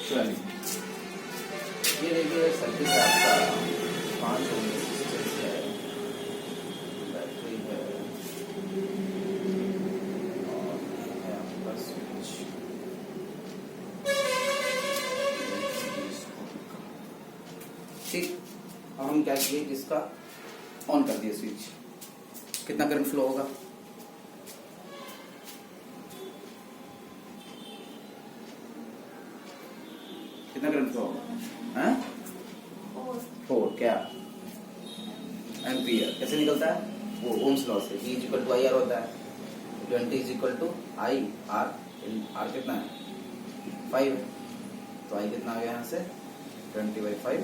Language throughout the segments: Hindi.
ये देखिए सर्किट है आपका 5 ओम रेजिस्टेंस है, बैटरी है और ये है आपका स्विच। ठीक, अब हम क्या किए कि इसका ऑन कर दिए स्विच। कितना करंट फ्लो होगा? कितना करंट फ्लो होगा? 4 क्या एम्पियर। कैसे निकलता है? वो ओम्स लॉ से, E equal to I R होता है। 20 is equal to I R. R कितना है? 5। तो आई कितना आ गया यहाँ से? 20/5।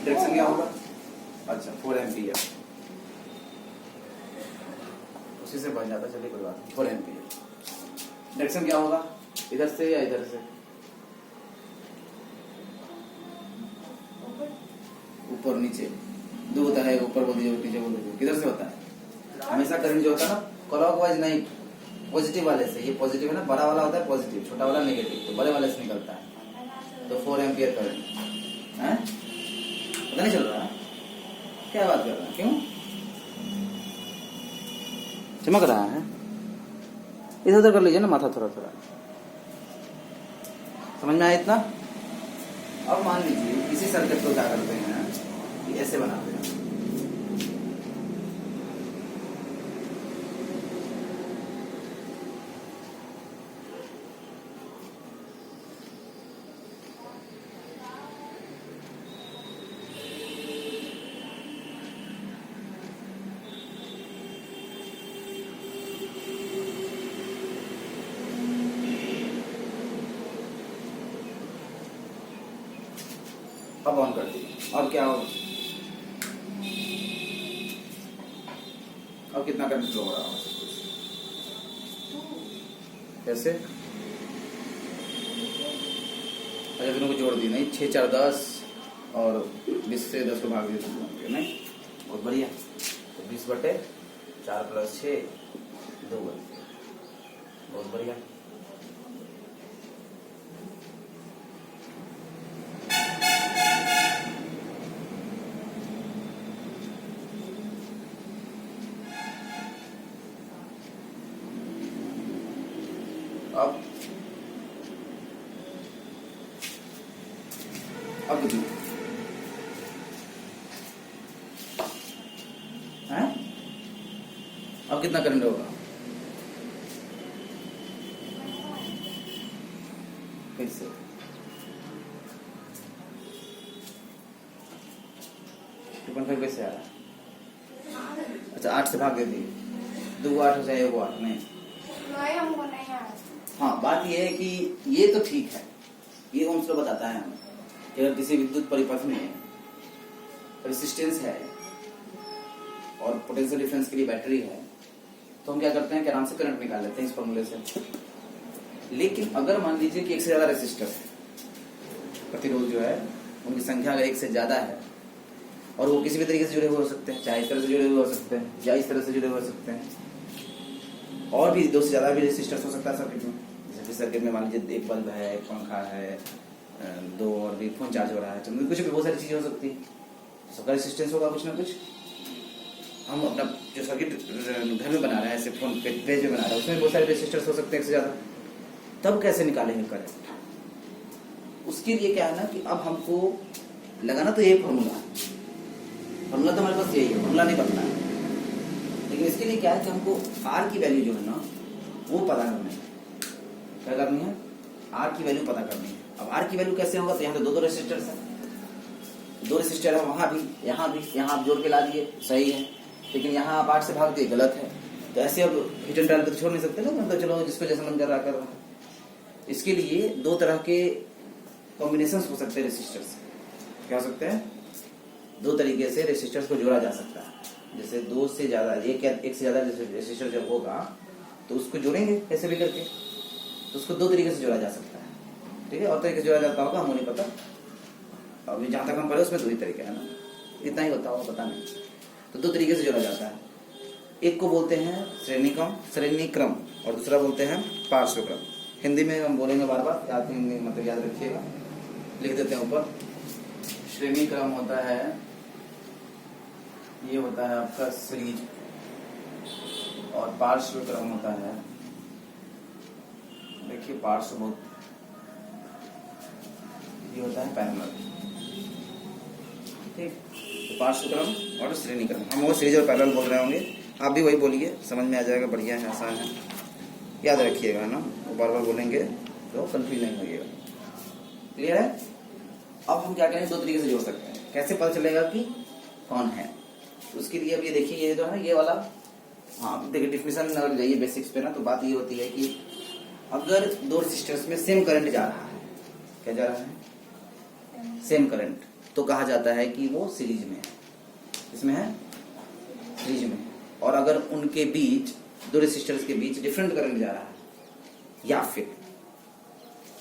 डायरेक्शन क्या होगा? अच्छा 4 एम्पियर, उसी से बन जाता। चलिए कोई बात नहीं, 4 एम्पियर। डायरेक्शन क्या होगा? इधर से या इधर से? ऊपर नीचे दो होता है, ऊपर बोल दीजिए नीचे बोल दीजिए। किधर से होता है? हमेशा करंट जो होता है ना क्लॉकवाइज नहीं, पॉजिटिव वाले से। ये पॉजिटिव है ना, बड़ा वाला होता है पॉजिटिव, छोटा वाला नेगेटिव, तो बड़े वाले से निकलता है। तो 4 एम्पियर करंट है। पता नहीं चल रहा है क्या बात कर रहा है? क्यों चमक रहा है? इधर उधर कर लीजिए ना माथा थोड़ा थोड़ा। समझ में आया इतना? अब मान लीजिए इसी सर्किट को क्या करते हैं कि ऐसे बनाते हैं। अब ऑन कर दिए। अब क्या होगा? अब कितना करंट फ्लो हो रहा है? कैसे? अच्छा दोनों को जोड़ दी नहीं, 6 4 10 और 20 से 10 को भाग दिए नहीं। बहुत बढ़िया। तो 20/4 + 6 2। बहुत बढ़िया। अब कितना है? अब कितना करंट होगा? फिर से 2.5 कैसे आ रहा है? अच्छा 8 से भाग दे दिए। 2 8 हो जाए 1 8 नहीं। हाँ बात यह है कि ये तो ठीक है, ये ओम्स लॉ बताता है हमें कि अगर किसी विद्युत परिपथ में रेजिस्टेंस है और पोटेंशियल डिफरेंस के लिए बैटरी है, तो हम क्या करते हैं कि आराम से करंट निकाल लेते हैं इस फॉर्मूले से। लेकिन अगर मान लीजिए कि 1 से ज्यादा रेजिस्टर है, प्रतिरोध जो है उनकी संख्या अगर 1 से ज्यादा है और वो किसी भी तरीके से जुड़े हुए हो सकते हैं, चाहे इस तरह से जुड़े हुए हो सकते हैं या इस तरह से जुड़े हुए हो सकते हैं, और भी 2 से ज्यादा भी रेजिस्टर्स हो सकता है सर्किट में। जैसे सर्किट में मान लीजिए एक बल्ब है, एक पंखा है, 2 और भी फोन चार्ज हो रहा है, तो कुछ भी बहुत सारी चीजें हो सकती है। सबका रेजिस्टेंस होगा कुछ ना कुछ। हम अपना जो सर्किट घर में बना रहे हैं, ऐसे फोन पेज में बना रहे हैं, उसमें बहुत सारे रेजिस्टर्स हो सकते हैं 1 से ज्यादा। तब कैसे निकालेंगे करंट? उसके लिए क्या है ना कि अब हमको लगाना तो ये फॉर्मूला तो हमारे पास यही है, फॉर्मूला नहीं पता है। लेकिन इसके लिए क्या है कि हमको आर की वैल्यू जो है ना वो पता करनी है। क्या करनी है? आर की वैल्यू पता करनी है। अब आर की वैल्यू कैसे होगा? तो यहाँ पे 2 रेजिस्टर्स है, 2 रेजिस्टर है, वहां भी यहाँ भी, यहाँ आप जोड़ के ला दिए सही है, लेकिन यहाँ आप 8 से भाग दिए गलत है। तो ऐसे अब हिडन डाल के तो छोड़ नहीं सकते ना, मतलब चलो जिसको जैसा मन कर रहा कर रहा है। इसके लिए 2 तरह के कॉम्बिनेशन हो सकते हैं रेजिस्टर्स। क्या हो सकते हैं? 2 तरीके से रेजिस्टर्स को जोड़ा जा सकता है। जैसे 2 से ज्यादा, एक से ज्यादा रेजिस्टर जब होगा तो उसको जोड़ेंगे कैसे भी करके, तो उसको 2 तरीके से जोड़ा जा सकता है। ठीक है, और तरीके से जोड़ा जाता होगा हमको नहीं पता, अभी जहां तक हम पढ़े उसमें 2 ही तरीके है ना, इतना ही होता होगा पता नहीं। तो 2 तरीके से जोड़ा जाता है। एक को बोलते हैं श्रेणी क्रम और दूसरा बोलते हैं पार्श्व क्रम। हिंदी में हम बोलेंगे बार बार, याद नहीं, मतलब याद रखिएगा, लिख देते हैं ऊपर। श्रेणी क्रम होता है, ये होता है आपका सीरीज, और पार्श्व क्रम होता है, देखिए पार्श्व बहुत, ये होता है पैरेलल। ठीक, तो पार्श्व क्रम और श्रेणी क्रम, हम वो सीरीज और पैरेलल बोल रहे होंगे, आप भी वही बोलिए, समझ में आ जाएगा, बढ़िया है, आसान है, याद रखिएगा ना, वो बार बार बोलेंगे तो कंफ्यूज नहीं होइएगा। क्लियर है? अब हम क्या करें, दो तरीके से जोड़ सकते हैं, कैसे पता चलेगा कि कौन है, तो उसके लिए अब ये देखिए, ये जो है ये वाला, हाँ देखिए डिफिनेशन अगर जाइए बेसिक्स पे ना, तो बात ये होती है कि अगर दो रेजिस्टर्स में सेम करंट जा रहा है, क्या जा रहा है, सेम करंट, तो कहा जाता है कि वो सीरीज में है, इसमें है सीरीज में। और अगर उनके बीच, दो रेजिस्टर्स के बीच डिफरेंट करंट जा रहा है, या फिर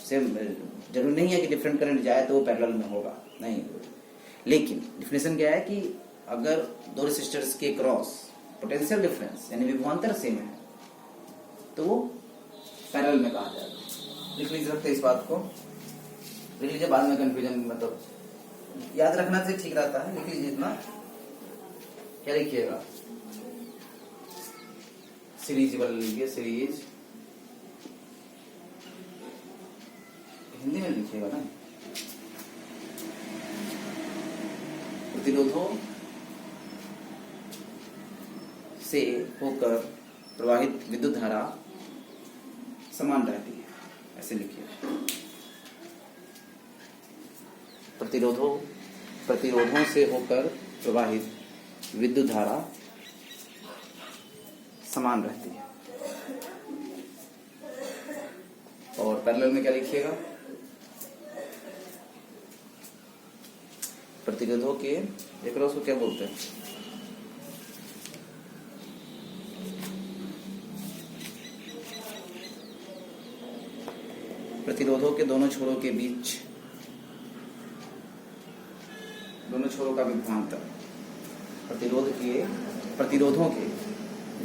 सेम, जरूरी नहीं है कि डिफरेंट करंट जाए तो वो पैरेलल में होगा, नहीं, लेकिन डिफिनेशन क्या है कि अगर दो रेजिस्टर्स के क्रॉस पोटेंशियल डिफरेंस यानी विभवांतर सेम है तो वो पैरेलल में कहा जाएगा। लिख लीजिए इस बात को, लिख लीजिए, बाद में कंफ्यूजन, मतलब याद रखना से ठीक रहता है, लिख लीजिए इतना। क्या लिखिएगा, सीरीज वाला लिखिए, सीरीज हिंदी में लिखिएगा ना, प्रतिरोधों से होकर प्रवाहित विद्युत धारा समान रहती है, ऐसे लिखिए, प्रतिरोधों से होकर प्रवाहित विद्युत धारा समान रहती है। और पैरेलल में क्या लिखिएगा, प्रतिरोधों के, एक उसको क्या बोलते हैं, प्रतिरोधों के दोनों छोरों के बीच, दोनों छोरों का विभवांतर, प्रतिरोधों के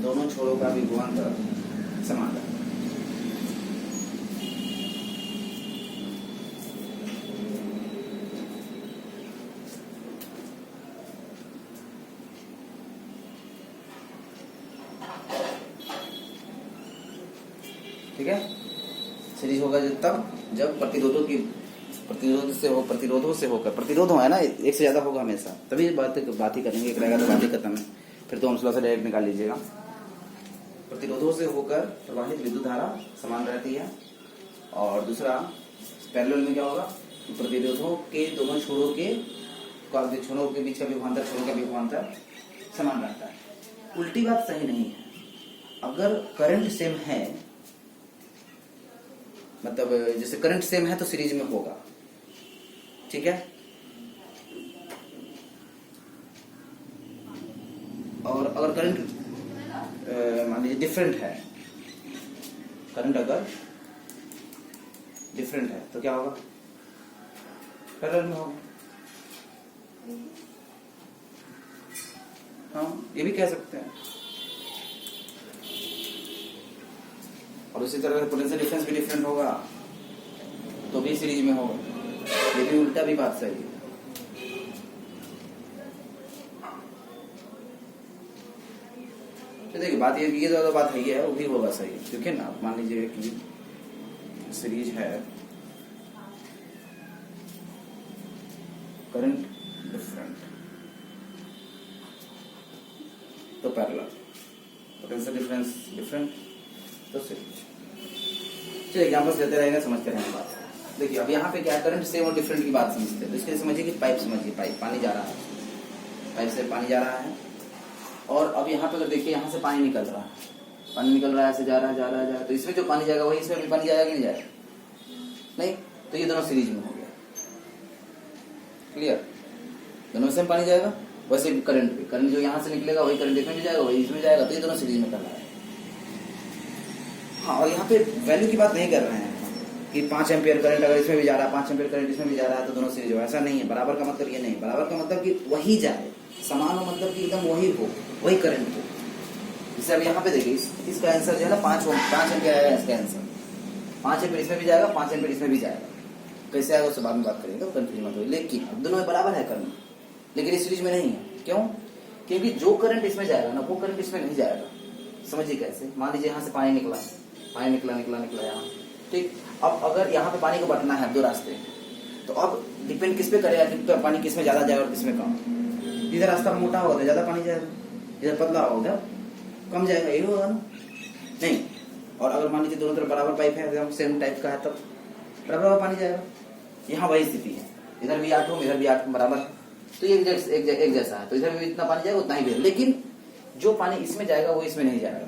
दोनों छोरों का विभवांतर समान है। ठीक है, सीरीज होगा तब जब प्रतिरोधों से होकर प्रतिरोध है ना, एक से ज्यादा होगा हमेशा, तभी बात ही करेंगे, एक रहेगा तो बात ही खत्म है, फिर तो ओम्स लॉ से डायरेक्ट निकाल लीजिएगा। प्रतिरोधों से होकर प्रवाहित विद्युत धारा समान रहती है। और दूसरा पैरेलल में क्या होगा, प्रतिरोधों के दोनों छोरों के बीच का विभवांतर, छोरों का विभवांतर समान रहता है। उल्टी बात सही नहीं है, अगर करंट सेम है, मतलब जैसे करंट सेम है तो सीरीज में होगा, ठीक है। और अगर करंट मान लीजिए डिफरेंट है, करंट अगर डिफरेंट है तो क्या होगा, पैरेलल में होगा। हाँ, ये भी कह सकते हैं। और उसी तरह पोटेंशियल डिफरेंस भी डिफरेंट होगा तो भी सीरीज में होगा, ये भी उल्टा भी बात सही है। तो देखिए बात ये ज्यादा बात है, वो भी होगा सही, क्योंकि ना मान लीजिए कि सीरीज है, करंट डिफरेंट तो पैरेलल, पोटेंशियल डिफरेंस डिफरेंट तो सीरीज। चलिए एग्जांपल्स देते रहेंगे, समझते रहेंगे बात। देखिए अब यहाँ पे क्या है, करंट सेम और डिफरेंट की बात समझते हैं, तो इसके लिए समझिए कि पाइप समझिए, पाइप पानी जा रहा है, पाइप से पानी जा रहा है, और अब यहाँ पे अगर देखिए यहाँ से पानी निकल रहा है, पानी निकल रहा है, ऐसे जा रहा है, तो इसमें जो पानी जाएगा वही इसमें भी पानी जाएगा कि नहीं जाएगा, नहीं, तो ये दोनों सीरीज में हो गया। क्लियर, दोनों से पानी जाएगा, वैसे करंट भी, करंट जो यहाँ से निकलेगा वही करंट इसमें भी जाएगा, वही इसमें जाएगा, तो ये दोनों सीरीज में कर रहा है। हाँ, और यहाँ पे वैल्यू की बात नहीं कर रहे हैं कि 5 एम्पियर करंट अगर इसमें भी जा रहा है, 5 एम्पियर करंट इसमें भी जा रहा है तो दोनों सीरीज हो, ऐसा नहीं है। बराबर का मतलब ये नहीं, बराबर का मतलब कि वही जाए, समान हो मतलब कि एकदम वही हो, वही करंट हो। जैसे अब यहाँ पे देखिए इसका आंसर जो है ना 5 एम्पियर आएगा इसका आंसर, 5 एम्पीयर इसमें भी जाएगा, 5 एम्पीयर इसमें भी जाएगा। कैसे आएगा उससे बाद में बात करेंगे, कंफ्यूज मत हो। लेकिन दोनों में बराबर है करंट, लेकिन इस सीरीज में नहीं है। क्यों? क्योंकि जो करंट इसमें जाएगा ना वो करंट इसमें नहीं जाएगा। समझिए कैसे, मान लीजिए यहाँ से पानी निकला यहाँ, ठीक। अब अगर यहाँ पे पानी को बटना है 2 रास्ते, तो अब डिपेंड किस पे करेगा कि पानी किस में ज्यादा जाएगा और किस में कम। इधर रास्ता मोटा होगा तो ज्यादा पानी जाएगा, इधर पतला होगा कम जाएगा, यही होगा ना? नहीं। और अगर मान लीजिए दोनों तरफ बराबर पाइप है, सेम टाइप का है, तब बराबर पानी जाएगा। यहाँ वही स्थिति है, इधर भी 8 ओम इधर भी 8 ओम बराबर है, तो ये एक जैसा है, तो इधर भी इतना पानी जाएगा उतना ही भी। लेकिन जो पानी इसमें जाएगा वो इसमें नहीं जाएगा,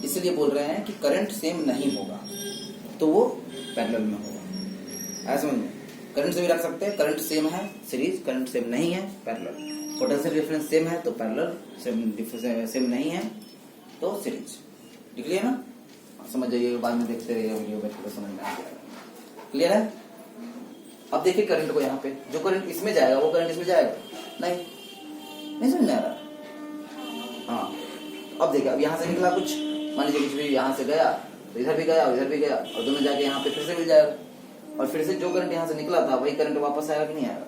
इसलिए बोल रहे हैं कि करंट सेम नहीं होगा, तो वो पैरेलल में होगा। ऐसा समझ में, करंट से भी रख सकते हैं, करंट सेम है सीरीज, करंट सेम नहीं है पैरेलल। पोटेंशियल डिफरेंस सेम है तो पैरेलल, सेम नहीं है तो सीरीज। क्लियर है ना? समझ जाइए, बाद में देखते रहिए वीडियो में, थोड़ा समझ में आ जाएगा। क्लियर है? अब देखिए करंट को, यहाँ पे जो करंट इसमें जाएगा वो करंट इसमें जाएगा नहीं समझ में आ रहा? हाँ, अब देखिए, अब यहाँ से निकला कुछ, मान लीजिए कुछ भी यहाँ से गया तो इधर भी गया इधर भी गया, और दोनों जाके यहाँ पे फिर से मिल जाएगा, और फिर से जो करंट यहाँ से निकला था वही करंट वापस आएगा कि नहीं आएगा?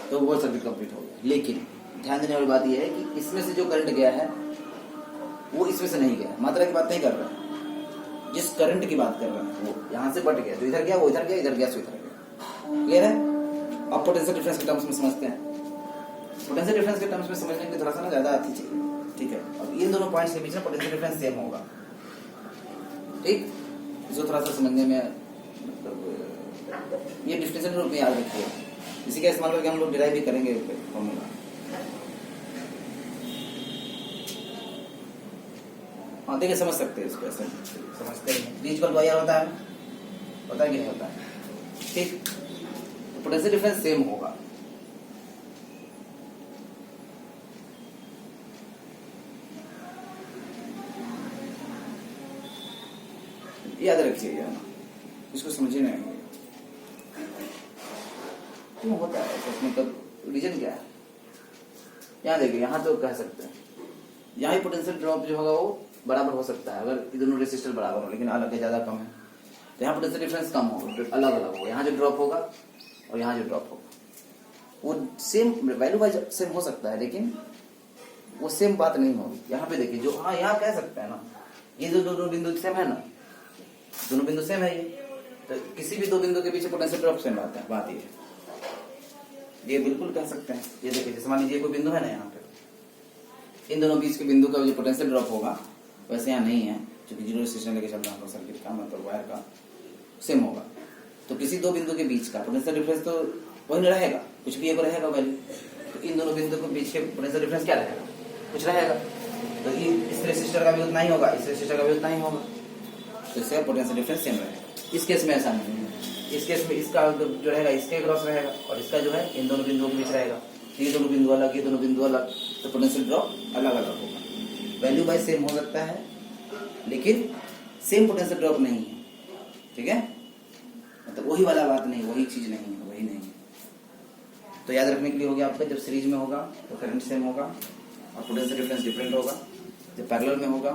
तो वो सर्किट कंप्लीट हो गया। लेकिन ध्यान देने वाली बात यह है कि इसमें से जो करंट गया है वो इसमें से नहीं गया, मात्रा की बात नहीं कर रहा है, जिस करंट की बात कर रहा है वो यहाँ से बट गया, जो इधर गया वो इधर गया, इधर गया सो इधर गया। क्लियर है? अब पोटेंशियल डिफरेंस के टर्म्स में समझते हैं। पोटेंशियल डिफरेंस के टर्म्स में समझने के लिए थोड़ा सा ना ज्यादा आती चाहिए, ठीक है? अब इन दोनों पॉइंट्स के बीच में पोटेंशियल डिफरेंस सेम होगा, ठीक? इसको थोड़ा सा समझने में मतलब ये डिफरेंशियल रूप में याद रखिए, इसी का इस्तेमाल करके हम लोग डिराइव भी करेंगे फॉर्मूला। हाँ देखिए, समझ सकते हैं इसको, ऐसे समझते हैं। D equal to I R होता है, पता है कि नहीं होता है? ठीक, तो पोटेंशियल डिफरेंस सेम होगा। याद रखिए ना, इसको समझिए नहीं क्यों होता है, मतलब रीजन क्या है। यहाँ देखिए, यहाँ तो कह सकते हैं यहाँ ही पोटेंशियल ड्रॉप जो होगा वो बराबर हो सकता है, अगर दोनों रेसिस्टर बराबर हो, लेकिन अलग है, ज्यादा कम है, तो यहाँ पोटेंशियल डिफरेंस कम होगा, अलग अलग होगा। यहाँ जो ड्रॉप होगा और यहाँ जो ड्रॉप होगा वो सेम वैल्यू वाइज सेम हो सकता है, लेकिन वो सेम बात नहीं होगी। यहाँ पे देखिए, जो हाँ यहाँ कह सकते हैं ना, ये जो दोनों बिंदु सेम है ना, दोनों बिंदु सेम है, ये तो किसी भी 2 बिंदु के पीछे पोटेंशियल ड्रॉप सेम आता है। बात ये बिल्कुल कह सकते हैं। ये देखिए, जैसे मान लीजिए कोई बिंदु है ना, यहाँ पे इन दोनों बीच के बिंदु का जो पोटेंशियल ड्रॉप होगा वैसे यहाँ नहीं है, क्योंकि जीरो रेजिस्टेंस लेके चल रहा है सर्किट का, मतलब वायर का सेम होगा। तो किसी 2 बिंदु के बीच का पोटेंशियल डिफरेंस तो वही नहीं रहेगा, कुछ भी एक रहेगा वैल्यू। तो इन दोनों बिंदु के बीच के पोटेंशियल डिफरेंस क्या रहेगा? कुछ रहेगा। तो इस रेजिस्टर का भी उतना ही होगा, इस रेजिस्टर का भी उतना ही होगा, तो इसका पोटेंशियल डिफरेंस सेम रहेगा। इस केस में ऐसा नहीं है, इस केस में इसका जो रहेगा इसके क्रॉस रहेगा, और इसका जो है इन दोनों बिंदुओं के बीच रहेगा। ये दोनों बिंदु अलग, ये दोनों बिंदु अलग, तो पोटेंशियल ड्रॉप अलग अलग होगा। वैल्यू वाइज सेम हो सकता है, लेकिन सेम पोटेंशियल ड्रॉप नहीं है, ठीक है? मतलब वही वाला बात नहीं, वही चीज नहीं है, वही नहीं है। तो याद रखने के लिए हो गया आपका, जब सीरीज में होगा तो करंट सेम होगा और पोटेंशियल डिफरेंस डिफरेंट होगा। जब पैरेलल में होगा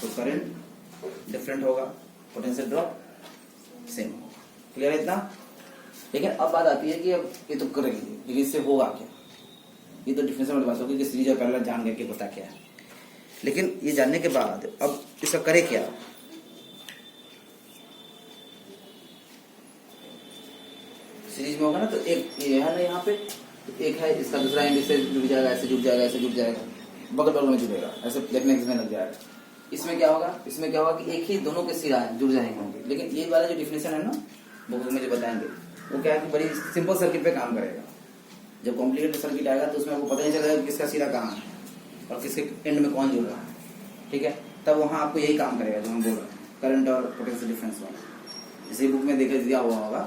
तो करंट डिफरेंट होगा, पोटेंशियल ड्रॉप सेम होगा। क्लियर है इतना? लेकिन अब बात आती है कि अब ये तो करेंगे, लेकिन इससे होगा क्या? ये तो डिफरेंस वाली बात होगी कि सीरीज और पैरेलल जान करके पता क्या है, लेकिन ये जानने के बाद अब इसका करे क्या? सीरीज में होगा ना, तो एक ये है ना यहाँ पे, तो एक है इसका दूसरा एंड इससे जुड़ जाएगा, ऐसे जुड़ जाएगा, ऐसे जुड़ जाएगा, बगल बगल में जुड़ेगा, ऐसे देखने में लग जाएगा। इसमें क्या होगा? इसमें क्या होगा कि एक ही दोनों के सिरा जुड़ जाएंगे होंगे। लेकिन ये वाला जो डिफिनेशन है ना, वो मुझे बताएंगे, वो क्या है कि बड़ी सिंपल सर्किट पे काम करेगा। जब कॉम्प्लिकेटेड सर्किट आएगा तो उसमें आपको पता नहीं चलेगा कि किसका सिरा कहाँ है और किसके एंड में कौन जुड़ रहा है, ठीक है? तब वहाँ आपको यही काम करेगा जो हम बोल रहे हैं, करंट और पोटेंशियल डिफरेंस वाला। जैसे बुक में देखा दिया हुआ होगा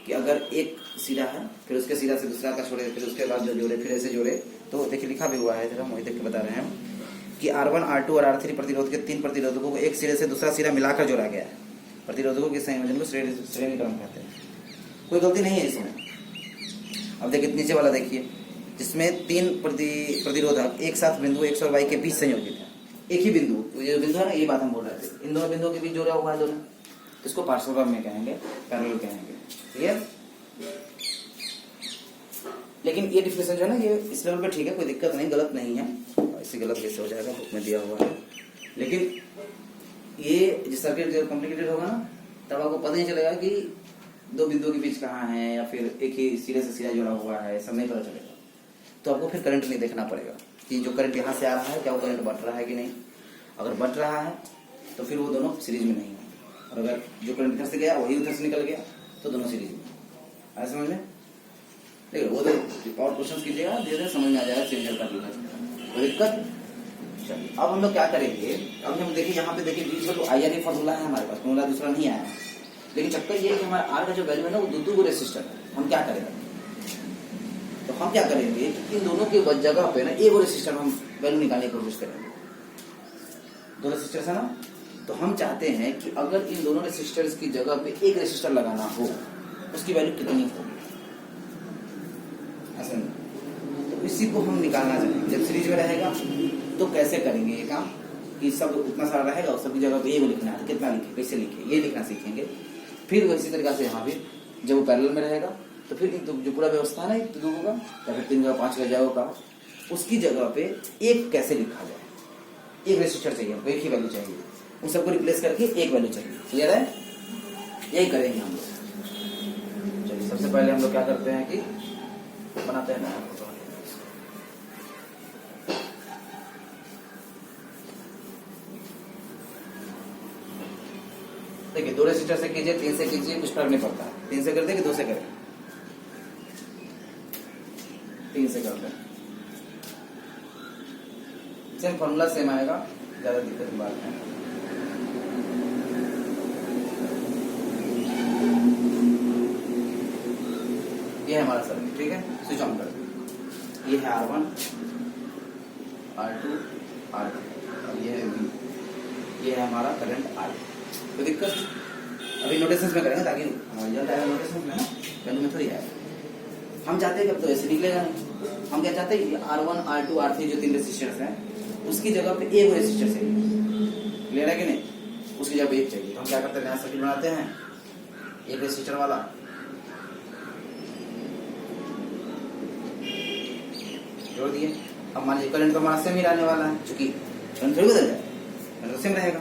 कि अगर एक सिरा है, फिर उसके सिरा से दूसरा का छोड़े, फिर उसके बाद जो जोड़े, फिर ऐसे जोड़े, तो देखिए लिखा भी हुआ है, जरा हम वही देख के बता रहे हैं कि R1, R2 और R3 प्रतिरोध के 3 प्रतिरोधकों को एक सिरे से दूसरा सिरा मिलाकर जोड़ा गया है। प्रतिरोधकों के संयोजन को श्रेणी क्रम कहते हैं। कोई गलती नहीं है इसमें। अब देखिए नीचे वाला देखिए, जिसमें 3 प्रतिरोधक एक साथ बिंदु X और Y के बीच संयोजित है। एक ही बिंदु, ये बिंदु है ना, ये बात हम बोल रहे थे, इन दोनों बिंदुओं के बीच जुड़ा हुआ है दोनों, इसको पार्श्वगामी में कहेंगे, पैरेलल कहेंगे। क्लियर? लेकिन ये डिफिनेशन जो है ना, ये इस लेवल पे ठीक है, कोई दिक्कत नहीं, गलत नहीं है, ऐसे गलत कैसे हो जाएगा, बुक में दिया हुआ है। लेकिन ये जिस सर्किट जब कॉम्प्लिकेटेड होगा ना, तब आपको पता नहीं चलेगा कि दो बिंदुओं के बीच कहाँ है, या फिर एक ही सिरे से सिरा जुड़ा हुआ है, सब नहीं पता चलेगा। तो आपको फिर करंट नहीं देखना पड़ेगा कि जो करंट यहाँ से आ रहा है क्या वो करंट बढ़ रहा है कि नहीं। अगर बढ़ रहा है तो फिर वो दोनों सीरीज में नहीं है, और अगर जो करंट इधर से गया वही उधर से निकल गया तो दोनों सीरीज में। ऐसा समझ में? देखिए वो तो और क्वेश्चन कीजिएगा, धीरे धीरे समझ में आ जाएगा सीरीज का कोई दिक्कत। चलिए अब हम लोग क्या करेंगे, अब हम देखिए यहाँ पे देखिए बीच में तो IR फॉर्मूला है हमारे पास, फॉर्मूला दूसरा नहीं आया है। लेकिन चक्कर ये है कि हमारा R का जो वैल्यू है ना वो दो रेसिस्टर है। हम क्या करेंगे, तो हम क्या करेंगे कि इन दोनों के जगह पे ना एक रेसिस्टर हम वैल्यू निकालने की कोशिश करेंगे। दो रेसिस्टर है ना, तो हम चाहते हैं कि अगर इन दोनों रेसिस्टर्स की जगह पे एक रेसिस्टर लगाना हो, उसकी वैल्यू कितनी होगी, ऐसा नहीं। तो इसी को हम निकालना चाहेंगे। जब सीरीज में रहेगा तो कैसे करेंगे ये काम, कि सब उतना सारा रहेगा और सबकी जगह पे ये लिखना है, कितना लिखे, कैसे लिखे, ये लिखना सीखेंगे। फिर इसी तरीके से यहाँ भी जब वो पैरेलल में रहेगा तो फिर जो पूरा व्यवस्था है ना एक दो का या फिर 3 का 5 का जाओ का, उसकी जगह पे एक कैसे लिखा जाए। एक रेसिस्टर चाहिए हमको, एक ही वैल्यू चाहिए, उन सबको रिप्लेस करके एक वैल्यू चाहिए। क्लियर है? यही करेंगे हम लोग। चलिए सबसे पहले हम लोग क्या करते हैं कि बनाते हैं ना, देखिए 2 रेसिस्टर से कीजिए, 3 से कीजिए, कुछ फर्क नहीं पड़ता है। 3 से कर दे कि 2 से करें, 3 से करते हैं, सेम फॉर्मूला सेम आएगा, ज्यादा दिक्कत की बात है। ये है हमारा सर्किट, ठीक है, स्विच ऑन कर दो। ये है R1 R2 R3 और ये है V, ये है हमारा करंट I। तो दिक्कत अभी नोटेशंस में करेंगे ताकि हमारा रिजल्ट आएगा नोटेशंस में ना, वैल्यू में थोड़ी आएगा। हम चाहते हैं कि अब तो ऐसे निकलेगा नहीं, हम क्या चाहते हैं R1 R2 R3 जो 3 रेसिस्टर्स हैं उसकी जगह पे एक रेसिस्टर चाहिए। क्लियर है कि नहीं? उसकी जगह पे एक चाहिए। तो हम क्या करते हैं, नया सर्किट बनाते हैं, एक रेसिस्टर वाला, जोड़ दिए। अब मान लीजिए करंट तो हमारा सेम ही रहने वाला है, चूंकि करंट थोड़ी बदल जाए, करंट सेम रहेगा,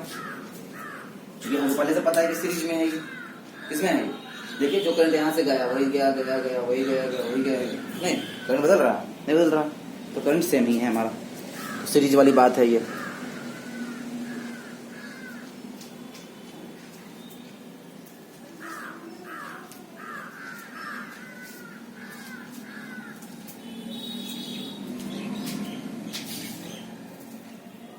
क्योंकि हमको पहले से पता है कि सीरीज में है ये, किसमें है। देखिए जो करंट यहाँ से गया वही गया गया गया वही गया गया वही गया, नहीं करंट बदल रहा, नहीं बदल रहा, तो करंट सेम ही है हमारा, सीरीज वाली बात है ये।